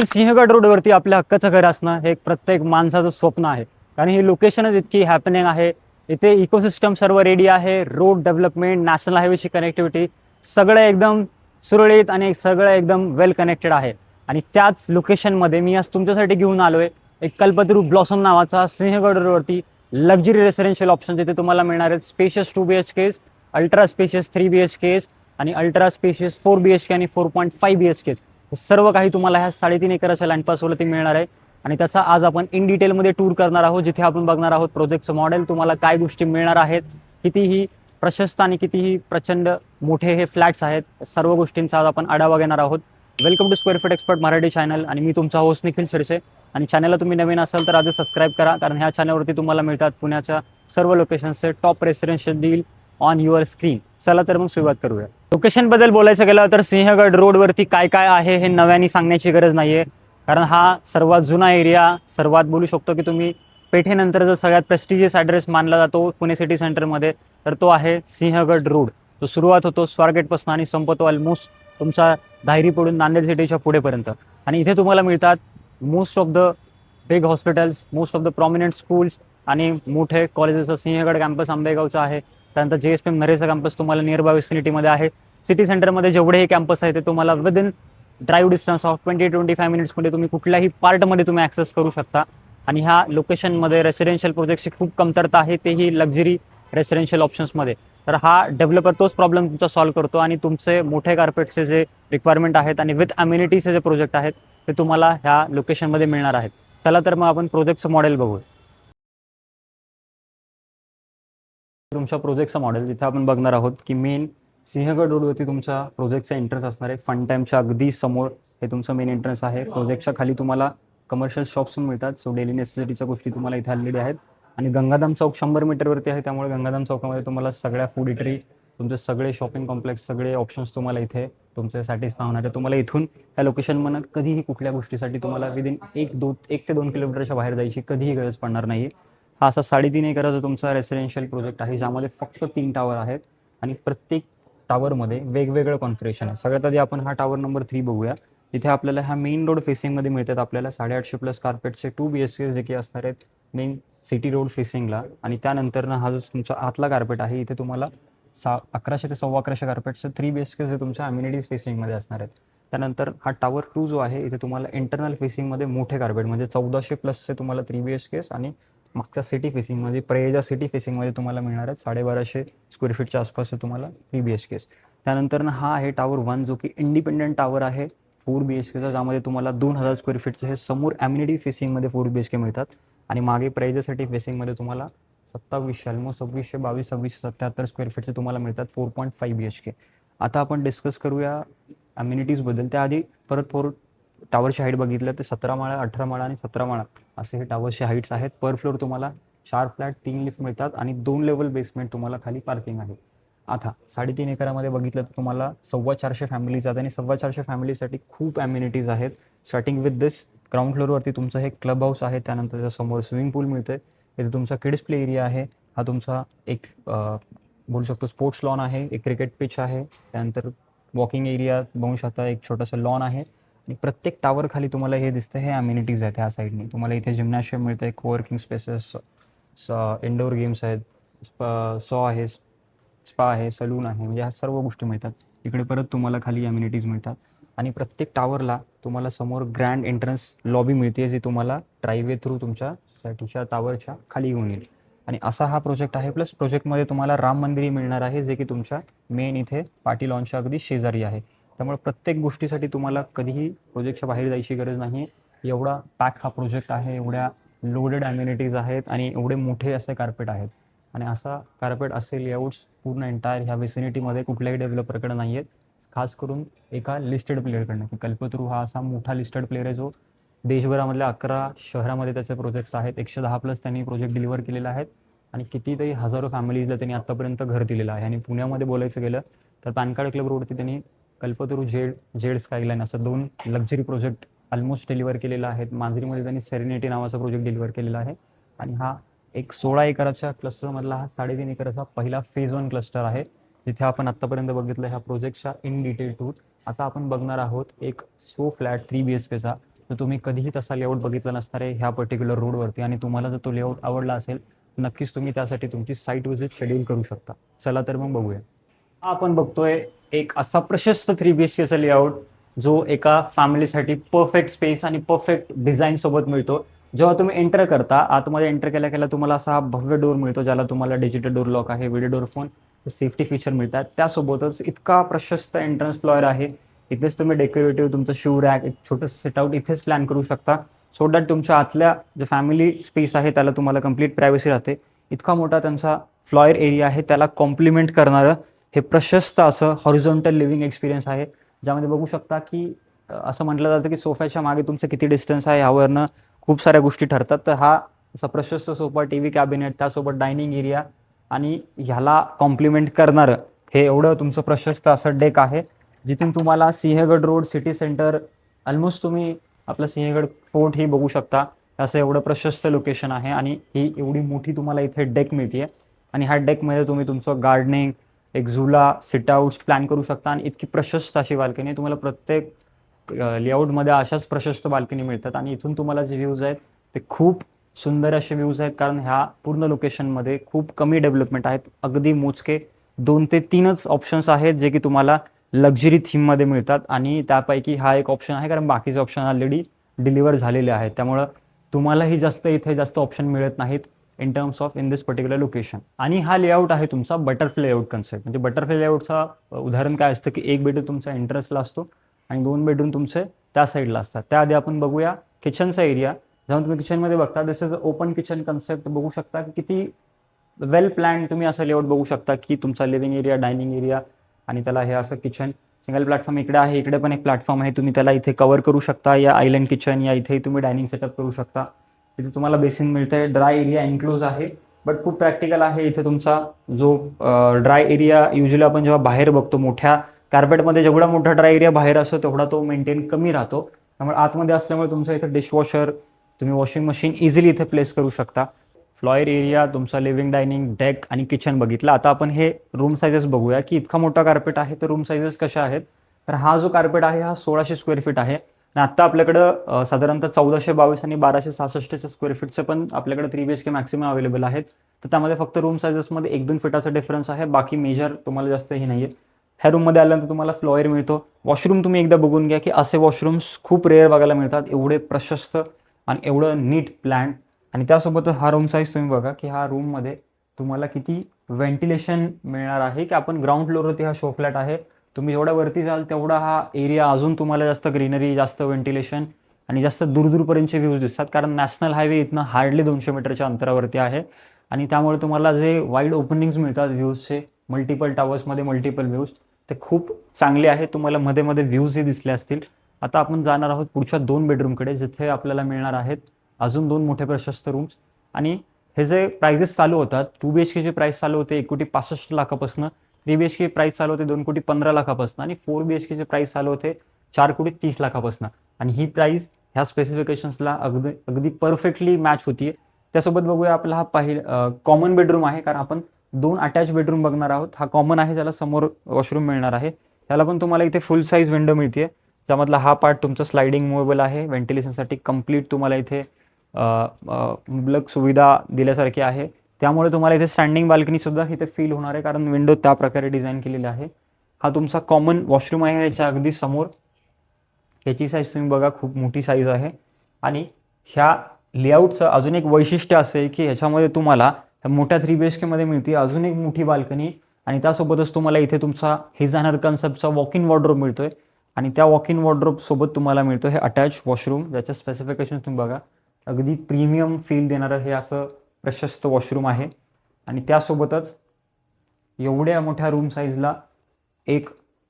मुंबईतील सिंहगड रोडवरती आपल्या हक्काचं घर असणं हे एक प्रत्येक माणसाचं स्वप्न आहे. कारण ही लोकेशनच इतकी हॅपनिंग आहे. इथे इकोसिस्टम सर्व रेडी आहे. रोड डेव्हलपमेंट, नॅशनल हायवेची कनेक्टिव्हिटी सगळं एकदम सुरळीत आणि सगळं एकदम वेल कनेक्टेड आहे. आणि त्याच लोकेशनमध्ये मी आज तुमच्यासाठी घेऊन आलोय एक कल्पतरू ब्लॉसम नावाचा सिंहगड रोडवरती लक्झरी रेसिडेन्शियल ऑप्शन. तिथे तुम्हाला मिळणार आहेत spacious 2 BHKs, ultra spacious 3 BHKs आणि अल्ट्रा स्पेशियस 4 BHK आणि 4.5 BHKs. हे सर्व काही तुम्हाला ह्या 3.5 एकराच्या लँडपासवरती मिळणार आहे. आणि त्याचा आज आपण इन डिटेलमध्ये टूर करणार आहोत, जिथे आपण बघणार आहोत प्रोजेक्टचं मॉडेल, तुम्हाला काय गोष्टी मिळणार आहेत, कितीही प्रशस्त आणि कितीही प्रचंड मोठे हे फ्लॅट्स आहेत, सर्व गोष्टींचा आज आपण आढावा घेणार आहोत. Welcome to square feet expert Marathi channel आणि मी तुमचा होस्ट निखिल शिरसे. आणि चॅनलला तुम्ही नवीन असाल तर आधी सबस्क्राईब करा, कारण ह्या चॅनलवरती तुम्हाला मिळतात पुण्याच्या सर्व लोकेशनचे top residential deal on your screen. चला तर मग सुरुवात करूया. लोकेशन बद्दल बोलायचं गेलं तर सिंहगड रोडवरती काय काय आहे हे नव्याने सांगण्याची गरज नाहीये, कारण हा सर्वात जुना एरिया, सर्वात बोलू शकतो की तुम्ही पेठेनंतर जर सगळ्यात प्रेस्टिजियस ॲड्रेस मानला जातो पुणे सिटी सेंटरमध्ये तर तो आहे सिंहगड रोड. तो सुरुवात होतो स्वारगेटपासून आणि संपतो ऑलमोस्ट तुमचा धायरी पडून नांदेड सिटीच्या पुढेपर्यंत. आणि इथे तुम्हाला मिळतात most of the big hospitals, most of the prominent schools आणि मोठे कॉलेजेस. सिंहगड कॅम्पस आंबेगावचा आहे, त्यानंतर JSPM नरेचा कॅम्पस तुम्हाला नियर बाय विसिनिटीमध्ये आहे. सिटी सेंटरमध्ये जेवढेही कॅम्पस आहे ते तुम्हाला विदिन ड्राईव्ह डिस्टन्स ऑफ 20-25 मिनिट्समध्ये तुम्ही कुठल्याही पार्टमध्ये तुम्ही ॲक्सेस करू शकता. आणि ह्या लोकेशनमध्ये रेसिडेन्शियल प्रोजेक्टची खूप कमतरता आहे, तेही लक्झरी रेसिडेन्शियल ऑप्शन्समध्ये. तर हा डेव्हलपर तोच प्रॉब्लेम तुमचा सॉल्व्ह करतो आणि तुमचे मोठे कार्पेटचे जे रिक्वायरमेंट आहेत आणि विथ अम्युनिटीचे जे प्रोजेक्ट आहेत ते तुम्हाला ह्या लोकेशनमध्ये मिळणार आहेत. चला तर मग आपण प्रोजेक्टचं मॉडेल बघू. तुमच्या प्रोजेक्टचं मॉडेल जिथे आपण बघणार आहोत की मेन सिंहगड रोडवरती तुमच्या प्रोजेक्टचा एंट्रन्स असणार आहे. फन टाईमच्या अगदी समोर हे तुमचं मेन एंट्रन्स आहे. प्रोजेक्टच्या खाली तुम्हाला कमर्शियल शॉप्स पण मिळतात, सो डेली नेसेसिटीच्या गोष्टी तुम्हाला इथे आलेल्या आहेत. आणि गंगाधाम चौक 100 मीटरवरती आहे, त्यामुळे गंगाधाम चौकामध्ये तुम्हाला सगळ्या फूड इटरी, तुमचे सगळे शॉपिंग कॉम्प्लेक्स, सगळे ऑप्शन्स तुम्हाला इथे तुमचे सॅटिस्फाय होणार आहे. तुम्हाला इथून ह्या लोकेशनमध्ये कधीही कुठल्या गोष्टीसाठी तुम्हाला विदिन 1 ते 2 किलोमीटरच्या बाहेर जायची कधीही गरज पडणार नाही. हा असा 3.5 एकराचा तुमचा रेसिडेन्शियल प्रोजेक्ट आहे, ज्यामध्ये फक्त 3 टावर आहेत आणि प्रत्येक टावरमध्ये वेगवेगळं कॉन्फिगरेशन आहे. सगळ्यात आधी आपण हा टावर नंबर 3 बघूया. इथे आपल्याला ह्या मेन रोड फेसिंगमध्ये मिळतात आपल्याला 850+ कार्पेटचे 2 BHK जे की असणार आहेत मेन सिटी रोड फेसिंगला. आणि त्यानंतर हा जो तुमचा आतला कार्पेट आहे इथे तुम्हाला 1100 ते 1150 कार्पेटचे 3 BHK जे तुमच्या अम्युनिटीज फेसिंगमध्ये असणार आहेत. त्यानंतर हा टावर 2 जो आहे इथे तुम्हाला इंटरनल फेसिंगमध्ये मोठे कार्पेट म्हणजे 1400+ तुम्हाला 3 BHKs आणि मागच्या सिटी फेसिंग म्हणजे प्रेजा सिटी फेसिंगमध्ये तुम्हाला मिळणार आहेत 1250 स्क्वेअर फीटच्या आसपास तुम्हाला 3 BHKs. त्यानंतर हा आहे टावर 1 जो की इंडिपेंडंट टावर आहे 4 BHKचा, ज्यामध्ये तुम्हाला 2000 स्क्वेअर फीटचे हे समोर अम्युनिटी फेसिंगमध्ये 4 BHK मिळतात. आणि मागे प्रेजा सिटी फेसिंगमध्ये तुम्हाला 2700 ऑलमोस्ट 2677 स्क्वेअर फीटचे तुम्हाला मिळतात 4.5 BHK. आता आपण डिस्कस करूया अम्युनिटीजबद्दल. त्याआधी परत टावरची हाईट बघितलं तर 17 माळा, 18 माळा आणि 17 माळा असे हे टावरचे हाईट्स आहेत. पर फ्लोअर तुम्हाला 4 फ्लॅट, 3 लिफ्ट मिळतात आणि 2 लेवल बेसमेंट तुम्हाला खाली पार्किंग आहे. आता 3.5 एकरामध्ये बघितलं तर तुम्हाला 450 फॅमिलीज आहेत आणि 450 फॅमिलीसाठी खूप अम्युनिटीज आहेत. स्टार्टिंग विथ दिस ग्राउंड फ्लोअरवरती तुमचं हे क्लब हाऊस आहे, त्यानंतर त्याच्यासमोर स्विमिंग पूल मिळतं, इथे तुमचा किड्स प्ले एरिया आहे, हा तुमचा एक बोलू शकतो स्पोर्ट्स लॉन आहे, एक क्रिकेट पिच आहे, त्यानंतर वॉकिंग एरिया बघू शकता, एक छोटंसं लॉन आहे. आणि प्रत्येक टावर खाली तुम्हाला हे दिसतं हे अम्युनिटीज आहेत. ह्या साईडनी तुम्हाला इथे जिम्नॅशियम मिळतं, एक कोवर्किंग स्पेसेस, इंडोर गेम्स आहेत, स्पा आहे, सलून आहे, म्हणजे ह्या सर्व गोष्टी मिळतात. इकडे परत तुम्हाला खाली अम्युनिटीज मिळतात. आणि प्रत्येक टावरला तुम्हाला समोर ग्रँड एंट्रन्स लॉबी मिळते, जी तुम्हाला ड्राईव्हवे थ्रू तुमच्या सोसायटीच्या टावरच्या खाली घेऊन येईल. आणि असा हा प्रोजेक्ट आहे. प्लस प्रोजेक्टमध्ये तुम्हाला राम मंदिरही मिळणार आहे, जे की तुमच्या मेन इथे पाटी लॉनच्या अगदी शेजारी आहे. त्यामुळे प्रत्येक गोष्टीसाठी तुम्हाला कधीही प्रोजेक्टच्या बाहेर जायची गरज नाही. एवढा पॅक हा प्रोजेक्ट आहे, एवढ्या लोडेड अम्युनिटीज आहेत आणि एवढे मोठे असे कार्पेट आहेत. आणि असा कार्पेट असेल लेआउट्स पूर्ण एंटायर ह्या विसिनिटीमध्ये कुठल्याही डेव्हलपरकडे नाही आहेत, खास करून एका लिस्टेड प्लेअरकडनं. की कल्पतरू हा असा मोठा लिस्टेड प्लेअर आहे जो देशभरामधल्या 11 शहरामध्ये त्याचे प्रोजेक्ट्स आहेत. 110+ त्यांनी प्रोजेक्ट डिलिव्हर केलेले आहेत आणि कितीतरी हजारो फॅमिलीजला त्यांनी आत्तापर्यंत घर दिलेलं आहे. आणि पुण्यामध्ये बोलायचं गेलं तर पॅनकार्ड क्लब रोडवरती त्यांनी कल्पतरू जेड स्कायलाईन असं 2 लक्झरी प्रोजेक्ट ऑलमोस्ट डिलिव्हर केलेला आहे. मांजरीमध्ये त्यांनी सेरेनिटी नावाचा प्रोजेक्ट डिलिव्हर केलेला आहे. आणि हा एक 16 एकराच्या क्लस्टरमधला हा 3.5 एकराचा पहिला फेज 1 क्लस्टर आहे, जिथे आपण आत्तापर्यंत बघितलं ह्या प्रोजेक्टच्या इन डिटेल टूर. आता आपण बघणार आहोत एक फ्लॅट 3 BHKचा तर तुम्ही कधीही तसा लेआउट बघितला नसणार आहे ह्या पर्टिक्युलर रोडवरती, आणि तुम्हाला जर तो लेआउट आवडला असेल नक्कीच तुम्ही त्यासाठी तुमची साईट व्हिजिट शेड्यूल करू शकता. चला तर मग बघूया. हा आपण बघतोय एक असा प्रशस्त 3 BHKचा लेआउट जो एका फॅमिलीसाठी परफेक्ट स्पेस आणि परफेक्ट डिझाईन सोबत मिळतो. जेव्हा तुम्ही एंटर करता, आतमध्ये एंटर केल्या केल्या तुम्हाला असा हा भव्य डोर मिळतो, ज्याला तुम्हाला डिजिटल डोर लॉक आहे, video door phone, safety feature मिळतात. त्यासोबतच इतका प्रशस्त एंट्रन्स फ्लोअर आहे. इथेच तुम्ही डेकोरेटिव्ह तुमचं शू रॅक, एक छोटंसं सिटआउट इथेच प्लॅन करू शकता, सो दॅट तुमच्या आतल्या जे फॅमिली स्पेस आहे त्याला तुम्हाला कंप्लीट प्रायव्हसी राहते. इतका मोठा त्यांचा फ्लोअर एरिया आहे, त्याला कॉम्प्लिमेंट करणारं हे प्रशस्त असं हॉरिझॉन्टल लिव्हिंग एक्सपिरियन्स आहे, ज्यामध्ये बघू शकता की असं म्हटलं जातं की सोफ्याच्या मागे तुमचं किती डिस्टन्स आहे यावरनं खूप साऱ्या गोष्टी ठरतात. तर हा असा प्रशस्त सोफा, टी व्ही कॅबिनेट, त्यासोबत डायनिंग एरिया आणि ह्याला कॉम्प्लिमेंट करणारं हे एवढं तुमचं प्रशस्त असं डेक आहे, जिथून तुम्हाला Sinhagad road, city centre, almost तुम्ही आपलं सिंहगड फोर्ट ही बघू शकता. असं एवढं प्रशस्त लोकेशन आहे आणि ही एवढी मोठी तुम्हाला इथे डेक मिळते. आणि ह्या डेकमध्ये तुम्ही तुमचं गार्डनिंग, एक झुला, सिटआउट्स प्लॅन करू शकता. आणि इतकी प्रशस्त अशी बाल्कनी तुम्हाला प्रत्येक लेआउटमध्ये अशाच प्रशस्त बाल्कनी मिळतात. आणि इथून तुम्हाला जे व्ह्यूज आहेत ते खूप सुंदर असे व्ह्यूज आहेत, कारण ह्या पूर्ण लोकेशनमध्ये खूप कमी डेव्हलपमेंट आहेत. अगदी मोजके 2 ते 3च ऑप्शन्स आहेत जे की तुम्हाला लक्झरी थीममध्ये मिळतात, आणि त्यापैकी हा एक ऑप्शन आहे, कारण बाकीचे ऑप्शन ऑलरेडी डिलिव्हर झालेले आहेत. त्यामुळं तुम्हालाही जास्त इथे जास्त ऑप्शन मिळत नाहीत in terms of in this particular location. आणि हा लेआउट आहे तुमचा बटरफ्लाय लेआउट कन्सेप्ट. म्हणजे बटरफ्लाय लेआउटचा उदाहरण काय असतं की एक बेडरूम तुमचा एंट्रन्सला असतो आणि 2 बेडरूम तुमचे त्या साईडला असतात. त्याआधी आपण बघूया किचनचा एरिया. जेव्हा तुम्ही किचनमध्ये बघता, दिस इज ओपन किचन कन्सेप्ट. बघू शकता की किती वेल प्लॅन तुम्ही असं लेआउट बघू शकता की तुमचा लिव्हिंग एरिया, डायनिंग एरिया आणि त्याला हे असं किचन, सिंगल प्लॅटफॉर्म इकडे आहे, इकडे पण एक प्लॅटफॉर्म आहे, तुम्ही त्याला इथे कव्हर करू शकता. या आयलंड किचन, या इथेही तुम्ही डायनिंग सेटअप करू शकता. इथे तुम्हाला बेसिन मिळतंय, ड्राय एरिया इन्क्लूज आहे, बट खूप प्रॅक्टिकल आहे. इथे तुमचा जो ड्राय एरिया युजली आपण जेव्हा बाहेर बघतो मोठ्या कार्पेटमध्ये, जेवढा मोठा ड्राय एरिया बाहेर असतो तेवढा तो मेंटेन कमी राहतो. त्यामुळे आतमध्ये असल्यामुळे तुमचं इथे डिशवॉशर, तुम्ही वॉशिंग मशीन इझिली इथे प्लेस करू शकता. फ्लोअर एरिया, तुमचा लिव्हिंग, डायनिंग, डेक आणि किचन बघितलं. आता आपण हे रूम साईजेस बघूया की इतका मोठा कार्पेट आहे तर रूम साईजेस कशा आहेत. तर हा जो कार्पेट आहे हा 1600 स्क्वेअर फीट आहे, आणि आत्ता आपल्याकडं साधारणतः 1422 आणि 1266 स्क्वेअर फीटचं पण आपल्याकडे 3 BHK मॅक्सिमम अवेलेबल आहेत. तर त्यामध्ये फक्त रूम साईजेसमध्ये 1-2 फीटाचा डिफरन्स आहे, बाकी मेजर तुम्हाला जास्तही नाही आहे. ह्या रूममध्ये आल्यानंतर तुम्हाला फ्लोअर मिळतो. वॉशरूम तुम्ही एकदा बघून घ्या की असे वॉशरूम्स खूप रेअर बघायला मिळतात, एवढे प्रशस्त आणि एवढं नीट प्लॅन. आणि त्यासोबतच हा रूम साईज तुम्ही बघा की हा रूममध्ये तुम्हाला किती व्हेंटिलेशन मिळणार आहे, की आपण ग्राउंड फ्लोअरवरती हा शो फ्लॅट आहे, तुम्ही जेवढा वरती जाल तेवढा हा एरिया अजून तुम्हाला जास्त ग्रीनरी, जास्त व्हेंटिलेशन आणि जास्त दूरदूरपर्यंतचे व्ह्यूज दिसतात, कारण नॅशनल हायवे इथनं हार्डली 200 मीटरच्या अंतरावरती आहे. आणि त्यामुळे तुम्हाला जे वाईड ओपनिंग्स मिळतात व्ह्यूजचे, मल्टिपल टावर्समध्ये मल्टिपल व्ह्यूज, ते खूप चांगले आहेत. तुम्हाला मध्ये मध्ये व्ह्यूजही दिसले असतील. आता आपण जाणार आहोत पुढच्या 2 बेडरूमकडे, जिथे आपल्याला मिळणार आहेत अजून 2 मोठे प्रशस्त रूम्स. आणि हे जे प्राइजेस चालू होतात, 2 BHKचे प्राइस चालू होते 1,65 लाखापासून, 3 BHK प्राइस चालू होते 2,15 लाखापासून, आणि 4 BHKचे प्राइस चालू होते 4,30 लाखापासून. आणि ही प्राइस ह्या स्पेसिफिकेशन्सला अगदी अगदी परफेक्टली मॅच होती. त्यासोबत बघूया आपला हा कॉमन बेडरूम आहे, कारण आपण 2 अटॅच बेडरूम बघणार आहोत. हा कॉमन आहे, ज्याला समोर वॉशरूम मिळणार आहे. त्याला पण तुम्हाला इथे फुल साईज विंडो मिळते. त्यामधला हा पार्ट तुमचा स्लायडिंग मूवेबल आहे. व्हेंटिलेशनसाठी कंप्लीट तुम्हाला इथे मुबलक सुविधा दिल्यासारखी आहे. त्यामुळे तुम्हाला इथे स्टँडिंग बाल्कनीसुद्धा इथे फील होणार आहे, कारण विंडो त्या प्रकारे डिझाईन केलेली आहे. हा तुमचा कॉमन वॉशरूम आहे याच्या अगदी समोर. याची साईज तुम्ही बघा, खूप मोठी साईज आहे. आणि ह्या लेआउटचं अजून एक वैशिष्ट्य असं आहे की ह्याच्यामध्ये तुम्हाला मोठ्या 3 BHKमध्ये मिळते अजून एक मोठी बाल्कनी, आणि त्यासोबतच तुम्हाला इथे तुमचा हिजानर कन्सेप्टचा वॉक इन वॉर्डरोब मिळतोय. आणि त्या वॉक इन वॉर्डरोब सोबत तुम्हाला मिळतं हे अटॅच वॉशरूम, ज्याच्या स्पेसिफिकेशन तुम्ही बघा, अगदी प्रीमियम फील देणारं हे असं प्रशस्त वॉशरूम आहे. आणि त्यासोबतच एवढ्या मोठ्या रूम साईजला एक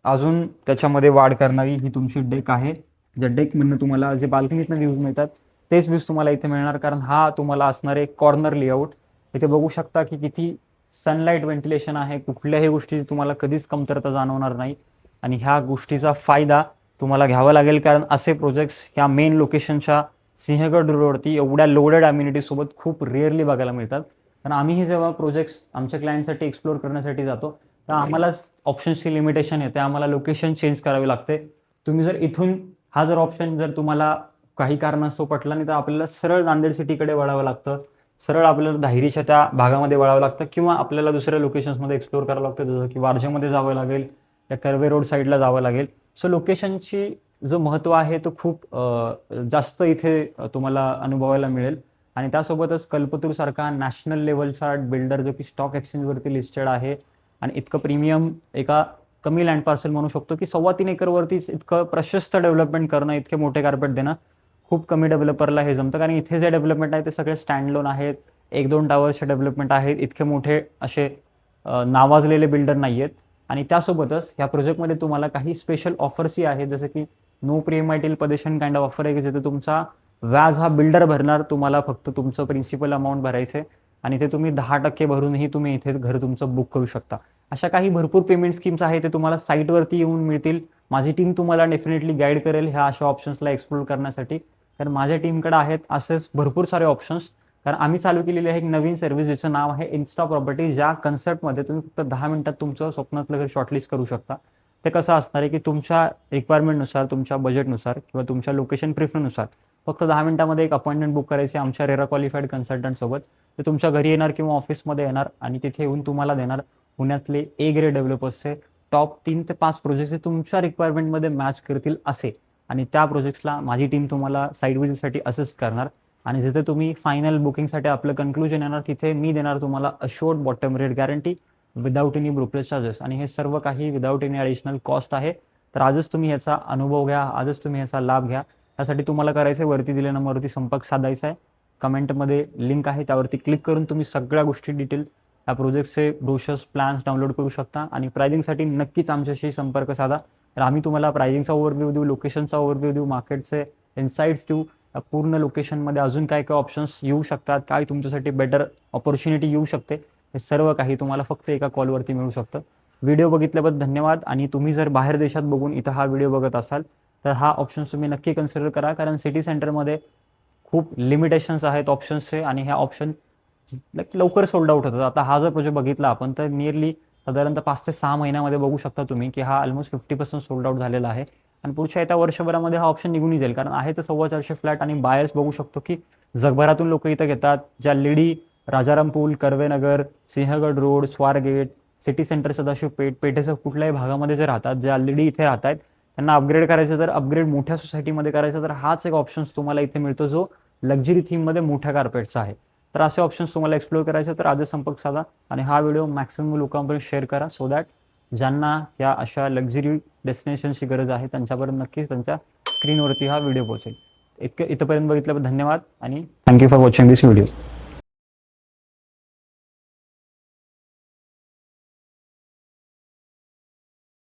अजून त्याच्यामध्ये वाढ करणारी ही तुमची डेक आहे. ज्या डेकमधनं तुम्हाला जे बाल्कनीतनं व्ह्यूज मिळतात तेच व्ह्यूज तुम्हाला इथे मिळणार, कारण हा तुम्हाला असणार एक कॉर्नर लेआउट. इथे बघू शकता की किती सनलाईट व्हेंटिलेशन आहे, कुठल्याही गोष्टीची तुम्हाला कधीच कमतरता जाणवणार नाही. आणि ह्या गोष्टीचा फायदा तुम्हाला घ्यावा लागेल, कारण असे प्रोजेक्ट्स ह्या मेन लोकेशनच्या सिंहगड रोडवरती एवढ्या लोडेड अम्युनिटीसोबत खूप रेअरली बघायला मिळतात. कारण आम्हीही जेव्हा प्रोजेक्ट्स आमच्या क्लायंटसाठी एक्सप्लोर करण्यासाठी जातो तर आम्हाला ऑप्शन्सची लिमिटेशन येते, आम्हाला लोकेशन चेंज करावी लागते. तुम्ही जर इथून हा जर ऑप्शन जर तुम्हाला काही कारणास्तव पटला नाही तर आपल्याला सरळ नांदेड सिटीकडे वळावं लागतं, सरळ आपल्याला धायरीच्या त्या भागामध्ये वळावं लागतं किंवा आपल्याला दुसऱ्या लोकेशन्समध्ये एक्सप्लोर करावं लागतं, जसं की वारजेमध्ये जावं लागेल, या कर्वे रोड साईडला जावं लागेल. सो लोकेशनची जो महत्त्व आहे तो खूप जास्त इथे तुम्हाला अनुभवायला मिळेल. आणि त्यासोबतच कल्पतरूसारखा नॅशनल लेवलचा बिल्डर जो की स्टॉक एक्सचेंजवरती लिस्टेड आहे आणि इतकं प्रीमियम एका कमी लँड पार्सल म्हणू शकतो की 3.25 एकरवरतीच इतकं प्रशस्त डेव्हलपमेंट करणं, इतके मोठे कार्पेट देणं खूप कमी डेव्हलपरला हे जमतं. कारण इथे जे डेव्हलपमेंट आहे ते सगळे स्टँड लोन आहेत, 1-2 टावर्सचे डेव्हलपमेंट आहेत, इतके मोठे असे नावाजलेले बिल्डर नाही आहेत. आणि त्यासोबतच ह्या प्रोजेक्टमध्ये तुम्हाला काही स्पेशल ऑफर्सही आहेत, जसं की no pre EMI till possession kind of offer आहे, की जिथे तुमचा व्याज हा बिल्डर भरणार, तुम्हाला फक्त तुमचं प्रिन्सिपल अमाऊंट भरायचं आहे आणि ते तुम्ही 10% भरूनही तुम्ही इथे घर तुमचं बुक करू शकता. अशा काही भरपूर पेमेंट स्कीम्स आहेत, ते तुम्हाला साईटवरती येऊन मिळतील. माझी टीम तुम्हाला डेफिनेटली गाईड करेल ह्या अशा ऑप्शन्सला एक्सप्लोर करण्यासाठी, कारण माझ्या टीमकडे आहेत असेच भरपूर सारे ऑप्शन्स. कारण आम्ही चालू केलेली आहे एक नवीन सर्व्हिस ज्याचं नाव आहे इन्स्टा प्रॉपर्टी, ज्या कन्सेप्टमध्ये तुम्ही फक्त 10 मिनिटात तुमचं स्वप्नातलं घर शॉर्टलिस्ट करू शकता. ते कसं असणार आहे की तुमच्या रिक्वायरमेंटनुसार, तुमच्या बजेटनुसार किंवा तुमच्या लोकेशन प्रिफरन्सनुसार फक्त 10 मिनिटामध्ये एक अपॉइंटमेंट बुक करायची आमच्या रेरा क्वालिफाईड कन्सल्टंटसोबत. ते तुमच्या घरी येणार किंवा ऑफिसमध्ये येणार आणि तिथे येऊन तुम्हाला देणार पुण्यातले ए ग्रेड डेव्हलपर्सचे टॉप 3 ते 5 प्रोजेक्ट्स जे तुमच्या रिक्वायरमेंटमध्ये मॅच करतील असे. आणि त्या प्रोजेक्ट्सला माझी टीम तुम्हाला साईट व्हिजिटसाठी असिस्ट करणार आणि जिथे तुम्ही फायनल बुकिंगसाठी आपलं कन्क्लुजन येणार तिथे मी देणार तुम्हाला assured bottom rate guarantee without any brokerage charges. आणि हे सर्व काही विदाऊट एनी ॲडिशनल कॉस्ट आहे. तर आजच तुम्ही याचा अनुभव घ्या, आजच तुम्ही याचा लाभ घ्या. त्यासाठी तुम्हाला करायचं आहे, वरती दिलेल्या नंबरवरती संपर्क साधायचा आहे. कमेंटमध्ये लिंक आहे, त्यावरती क्लिक करून तुम्ही सगळ्या गोष्टी डिटेल या प्रोजेक्टचे ब्रोशर्स, प्लॅन्स डाउनलोड करू शकता. आणि प्रायझिंगसाठी नक्कीच आमच्याशी संपर्क साधा. तर आम्ही तुम्हाला प्रायझिंगचा ओव्हरव्ह्यू देऊ, लोकेशनचा ओव्हरव्ह्यू देऊ, मार्केटचे इन्साइट्स देऊ, पूर्ण लोकेशनमध्ये अजून काय काय ऑप्शन्स येऊ शकतात, काय तुमच्यासाठी बेटर ऑपॉर्च्युनिटी येऊ शकते, हे सर्व काही तुम्हाला फक्त एका कॉलवरती मिळू शकतं. व्हिडिओ बघितल्याबद्दल धन्यवाद. आणि तुम्ही जर बाहेर देशात बघून इथं हा व्हिडिओ बघत असाल तर हा ऑप्शन्स तुम्ही नक्की कन्सिडर करा, कारण सिटी सेंटरमध्ये खूप लिमिटेशन्स आहेत ऑप्शन्सचे आणि ह्या ऑप्शन लवकर सोल्ड आउट होतात. आता हा जर प्रोजेक्ट बघितला आपण तर नियरली साधारणतः 5 ते 6 महिन्यामध्ये बघू शकता तुम्ही की हा ऑलमोस्ट 50% सोल्ड आउट झालेला आहे. आणि पुढच्या येत्या वर्षभरामध्ये हा ऑप्शन निघूनही जाईल, कारण आहे तर 425 फ्लॅट. आणि बायर्स बघू शकतो की जगभरातून लोक इथं घेतात. ज्या लेडी राजाराम पूल, Karvenagar, Sinhagad road, Swargate, city centre, Sadashiv Peth, पेठेच्या कुठल्याही भागामध्ये जे राहतात, जे ऑलरेडी इथे राहत आहेत, त्यांना अपग्रेड करायचं तर अपग्रेड मोठ्या सोसायटीमध्ये करायचं तर हाच एक ऑप्शन्स तुम्हाला इथे मिळतो जो लक्झरी थीममध्ये मोठ्या कार्पेटचा आहे. तर असे ऑप्शन्स तुम्हाला एक्सप्लोर करायचे तर आजच संपर्क साधा आणि हा व्हिडिओ मॅक्सिमम लोकांपर्यंत शेअर करा, सो दॅट ज्यांना या अशा लक्झरी डेस्टिनेशनची गरज आहे त्यांच्यापर्यंत नक्कीच त्यांच्या स्क्रीनवरती हा व्हिडिओ पोहोचेल. इतपर्यंत बघितल्याबद्दल धन्यवाद आणि thank you for watching this video.